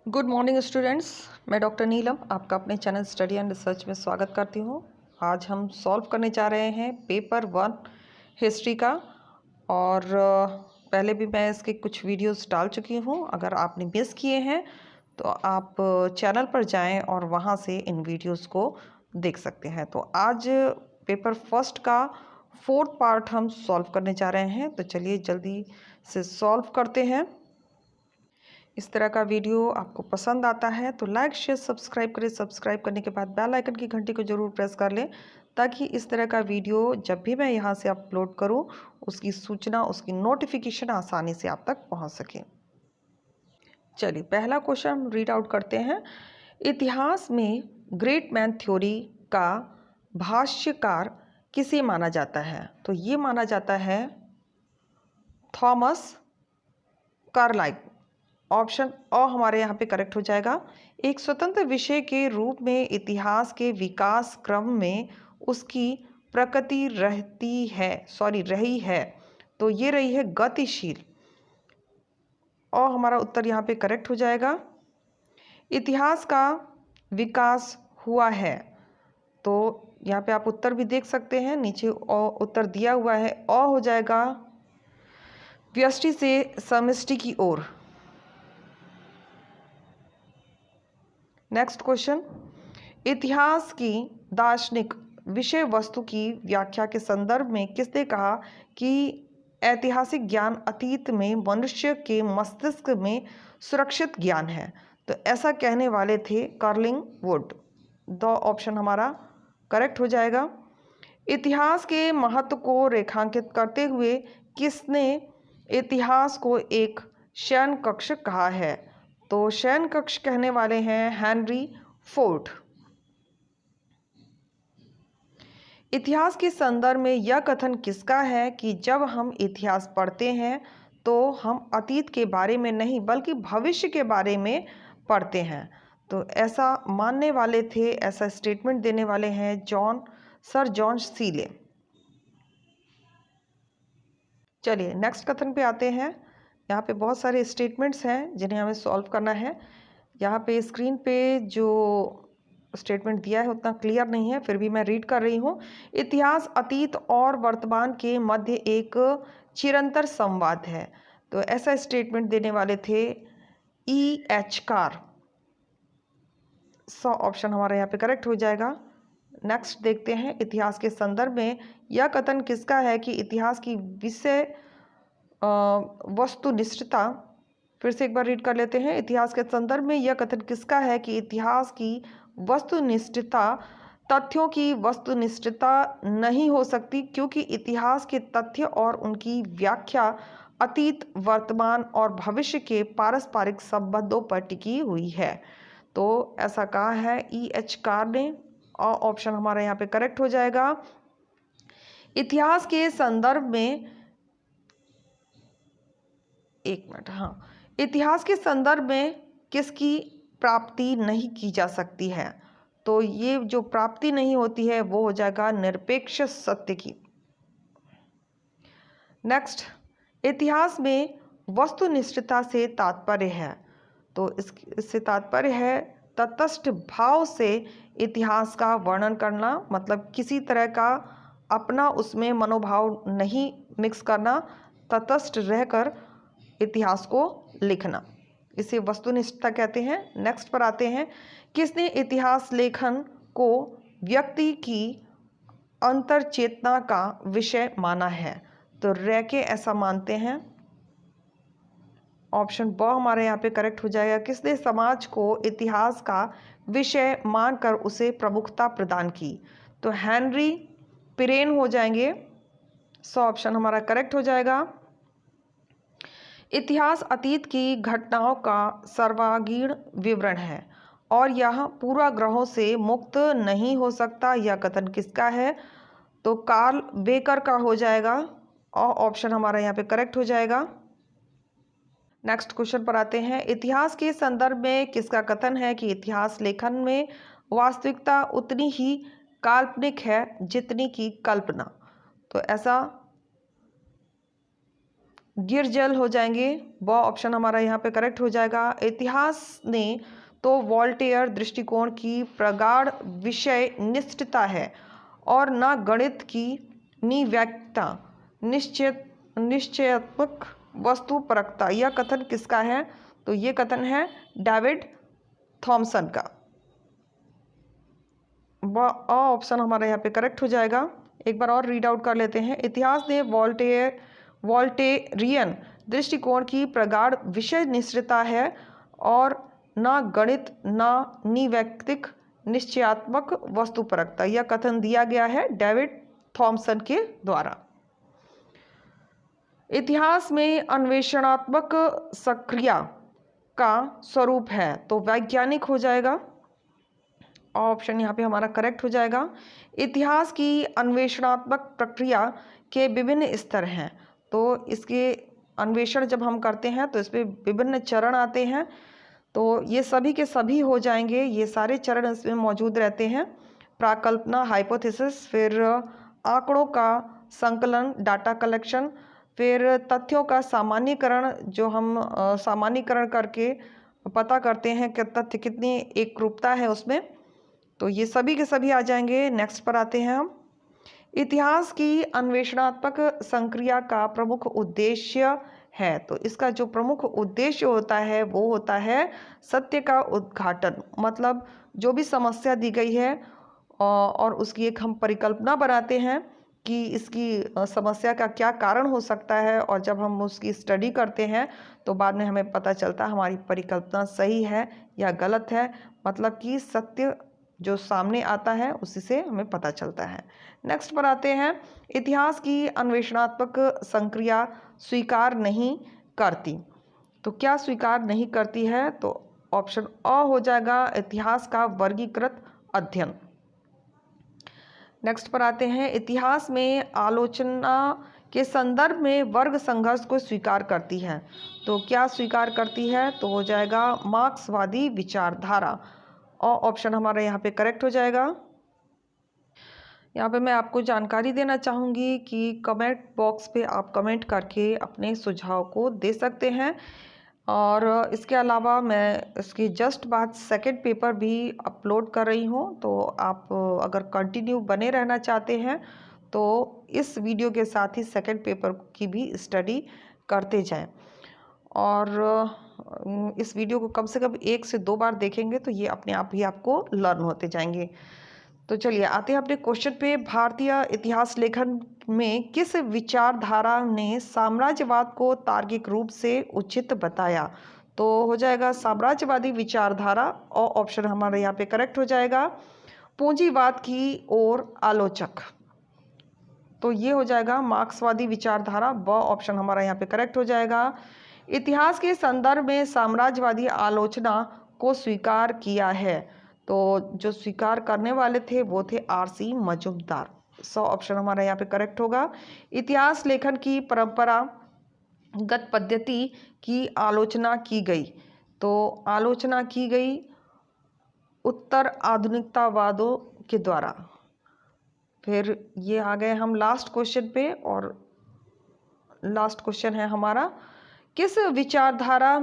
Good morning students. मैं doctor नीलम आपका अपने चैनल स्टडी एंड रिसर्च में स्वागत करती हूँ। आज हम सॉल्व करने जा रहे हैं पेपर 1 हिस्ट्री का। और पहले भी मैं इसके कुछ वीडियोस डाल चुकी हूँ। अगर आपने मिस किए हैं तो आप चैनल पर जाएं और वहाँ से इन वीडियोस को देख सकते हैं। तो आज पेपर फर्स्ट का 4th पार्ट हम सॉल्व करने जा रहे हैं। तो चलिए जल्दी से सॉल्व करते हैं। इस तरह का वीडियो आपको पसंद आता है तो लाइक शेयर सब्सक्राइब करें। सब्सक्राइब करने के बाद बेल आइकन की घंटी को ज़रूर प्रेस कर लें ताकि इस तरह का वीडियो जब भी मैं यहाँ से अपलोड करूँ उसकी सूचना, उसकी नोटिफिकेशन आसानी से आप तक पहुँच सके। चलिए पहला क्वेश्चन हम रीड आउट करते हैं। इतिहास में ग्रेट मैन थ्योरी का भाष्यकार किसे माना जाता है? तो ये माना जाता है थॉमस कार्लाइल। ऑप्शन अ हमारे यहाँ पे करेक्ट हो जाएगा। एक स्वतंत्र विषय के रूप में इतिहास के विकास क्रम में उसकी प्रकृति रही है, तो ये रही है गतिशील। और हमारा उत्तर यहाँ पे करेक्ट हो जाएगा। इतिहास का विकास हुआ है, तो यहाँ पे आप उत्तर भी देख सकते हैं, नीचे उत्तर दिया हुआ है। हो जाएगा व्यष्टि से समष्टि की ओर। नेक्स्ट क्वेश्चन, इतिहास की दार्शनिक विषय वस्तु की व्याख्या के संदर्भ में किसने कहा कि ऐतिहासिक ज्ञान अतीत में मनुष्य के मस्तिष्क में सुरक्षित ज्ञान है? तो ऐसा कहने वाले थे कार्लिंग वुड। दो ऑप्शन हमारा करेक्ट हो जाएगा। इतिहास के महत्व को रेखांकित करते हुए किसने इतिहास को एक शयन कक्ष कहा है? तो शयन कक्ष कहने वाले हैं हेनरी फोर्ड। इतिहास के संदर्भ में यह कथन किसका है कि जब हम इतिहास पढ़ते हैं तो हम अतीत के बारे में नहीं बल्कि भविष्य के बारे में पढ़ते हैं? तो ऐसा मानने वाले थे, ऐसा स्टेटमेंट देने वाले हैं सर जॉन सीले। चलिए नेक्स्ट कथन पे आते हैं। यहाँ पे बहुत सारे स्टेटमेंट्स हैं जिन्हें हमें सॉल्व करना है। यहाँ पे स्क्रीन पे जो स्टेटमेंट दिया है उतना क्लियर नहीं है, फिर भी मैं रीड कर रही हूँ। इतिहास अतीत और वर्तमान के मध्य एक चिरंतर संवाद है। तो ऐसा स्टेटमेंट देने वाले थे E.H. कार। ऑप्शन हमारा यहाँ पे करेक्ट हो जाएगा। नेक्स्ट देखते हैं, इतिहास के संदर्भ में यह कथन किसका है कि इतिहास की विषय वस्तुनिष्ठता। फिर से एक बार रीड कर लेते हैं। इतिहास के संदर्भ में यह कथन किसका है कि इतिहास की वस्तुनिष्ठता तथ्यों की वस्तुनिष्ठता नहीं हो सकती, क्योंकि इतिहास के तथ्य और उनकी व्याख्या अतीत, वर्तमान और भविष्य के पारस्परिक संबंधों पर टिकी हुई है। तो ऐसा कहा है E.H. कार ने, और ऑप्शन हमारा यहाँ पे करेक्ट हो जाएगा। इतिहास के संदर्भ में इतिहास के संदर्भ में किसकी प्राप्ति नहीं की जा सकती है? तो ये जो प्राप्ति नहीं होती है वो हो जाएगा निरपेक्ष सत्य की। नेक्स्ट, इतिहास में वस्तुनिष्ठता से तात्पर्य है। तो इससे तात्पर्य है तटस्थ भाव से इतिहास का वर्णन करना, मतलब किसी तरह का अपना उसमें मनोभाव नहीं मिक्स करना, तटस्थ रहकर इतिहास को लिखना, इसे वस्तुनिष्ठता कहते हैं। नेक्स्ट पर आते हैं, किसने इतिहास लेखन को व्यक्ति की अंतर चेतना का विषय माना है? तो रैके ऐसा मानते हैं। ऑप्शन ब हमारे यहाँ पे करेक्ट हो जाएगा। किसने समाज को इतिहास का विषय मानकर उसे प्रमुखता प्रदान की? तो हेनरी पिरेन हो जाएंगे। ऑप्शन हमारा करेक्ट हो जाएगा। इतिहास अतीत की घटनाओं का सर्वांगीण विवरण है और यह पूर्वाग्रहों से मुक्त नहीं हो सकता। यह कथन किसका है? तो कार्ल बेकर का हो जाएगा, और ऑप्शन हमारा यहाँ पे करेक्ट हो जाएगा। नेक्स्ट क्वेश्चन पर आते हैं। इतिहास के संदर्भ में किसका कथन है कि इतिहास लेखन में वास्तविकता उतनी ही काल्पनिक है जितनी की कल्पना? तो ऐसा गिरजल हो जाएंगे, वह ऑप्शन हमारा यहाँ पे करेक्ट हो जाएगा। इतिहास ने तो वोल्टेयर दृष्टिकोण की प्रगाढ़ विषय निष्ठता है और न गणित की निव्यक्ता निश्चयात्मक वस्तुपरकता। यह कथन किसका है? तो ये कथन है डेविड थॉमसन का। वह ऑप्शन हमारा यहाँ पे करेक्ट हो जाएगा। एक बार और रीड आउट कर लेते हैं। इतिहास ने वोल्टेरियन दृष्टिकोण की प्रगाढ़ विषय निष्ठता है और न गणित न निवैयक्तिक निश्चयात्मक वस्तुपरकता। यह कथन दिया गया है डेविड थॉमसन के द्वारा। इतिहास में अन्वेषणात्मक सक्रिया का स्वरूप है, तो वैज्ञानिक हो जाएगा। ऑप्शन यहाँ पे हमारा करेक्ट हो जाएगा। इतिहास की अन्वेषणात्मक प्रक्रिया के विभिन्न स्तर हैं, तो इसके अन्वेषण जब हम करते हैं तो इसमें विभिन्न चरण आते हैं, तो ये सभी के सभी हो जाएंगे। ये सारे चरण इसमें मौजूद रहते हैं। प्राकल्पना, हाइपोथेसिस, फिर आंकड़ों का संकलन, डाटा कलेक्शन, फिर तथ्यों का सामान्यीकरण, जो हम सामान्यीकरण करके पता करते हैं कि तथ्य कितनी एकरूपता है उसमें, तो ये सभी के सभी आ जाएंगे। नेक्स्ट पर आते हैं हम। इतिहास की अन्वेषणात्मक संक्रिया का प्रमुख उद्देश्य है, तो इसका जो प्रमुख उद्देश्य होता है वो होता है सत्य का उद्घाटन। मतलब जो भी समस्या दी गई है और उसकी एक हम परिकल्पना बनाते हैं कि इसकी समस्या का क्या कारण हो सकता है, और जब हम उसकी स्टडी करते हैं तो बाद में हमें पता चलता है हमारी परिकल्पना सही है या गलत है। मतलब कि सत्य जो सामने आता है उसी से हमें पता चलता है। नेक्स्ट पर आते हैं। इतिहास की अन्वेषणात्मक संक्रिया स्वीकार नहीं करती, तो क्या स्वीकार नहीं करती है? तो ऑप्शन अ हो जाएगा, इतिहास का वर्गीकृत अध्ययन। नेक्स्ट पर आते हैं। इतिहास में आलोचना के संदर्भ में वर्ग संघर्ष को स्वीकार करती है, तो क्या स्वीकार करती है? तो हो जाएगा मार्क्सवादी विचारधारा, और ऑप्शन हमारा यहाँ पे करेक्ट हो जाएगा। यहाँ पे मैं आपको जानकारी देना चाहूँगी कि कमेंट बॉक्स पे आप कमेंट करके अपने सुझाव को दे सकते हैं, और इसके अलावा मैं इसकी जस्ट बाद सेकंड पेपर भी अपलोड कर रही हूँ, तो आप अगर कंटिन्यू बने रहना चाहते हैं तो इस वीडियो के साथ ही सेकंड पेपर की भी स्टडी करते जाएं। और इस वीडियो को कम से कम 1 से 2 बार देखेंगे तो ये अपने आप ही आपको लर्न होते जाएंगे। तो चलिए आते हैं अपने क्वेश्चन पे। भारतीय इतिहास लेखन में किस विचारधारा ने साम्राज्यवाद को तार्किक रूप से उचित बताया? तो हो जाएगा साम्राज्यवादी विचारधारा, और ऑप्शन हमारे यहाँ पे करेक्ट हो जाएगा पूंजीवाद की ओर आलोचक। तो ये हो जाएगा मार्क्सवादी विचारधारा, व ऑप्शन हमारा यहाँ पे करेक्ट हो जाएगा। इतिहास के संदर्भ में साम्राज्यवादी आलोचना को स्वीकार किया है, तो जो स्वीकार करने वाले थे वो थे आर.सी. मजूमदार। सो ऑप्शन हमारा यहाँ पे करेक्ट होगा। इतिहास लेखन की परंपरागत पद्धति की आलोचना की गई, तो आलोचना की गई उत्तर आधुनिकतावादों के द्वारा। फिर ये आ गए हम लास्ट क्वेश्चन पे, और लास्ट क्वेश्चन है हमारा, किस विचारधारा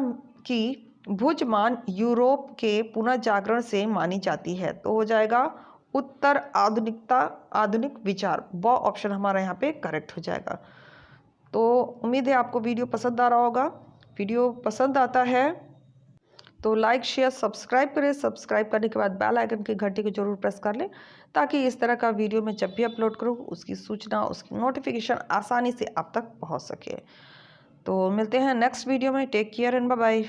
की भुजमान यूरोप के पुनर्जागरण से मानी जाती है? तो हो जाएगा उत्तर आधुनिकता, आधुनिक विचार, व ऑप्शन हमारा यहाँ पे करेक्ट हो जाएगा। तो उम्मीद है आपको वीडियो पसंद आ रहा होगा। वीडियो पसंद आता है तो लाइक शेयर सब्सक्राइब करें। सब्सक्राइब करने के बाद बेल आइकन की घंटी को जरूर प्रेस कर लें, ताकि इस तरह का वीडियो मैं जब भी अपलोड करूँ उसकी सूचना, उसकी नोटिफिकेशन आसानी से आप तक पहुँच सके। तो मिलते हैं नेक्स्ट वीडियो में। Take care and bye bye.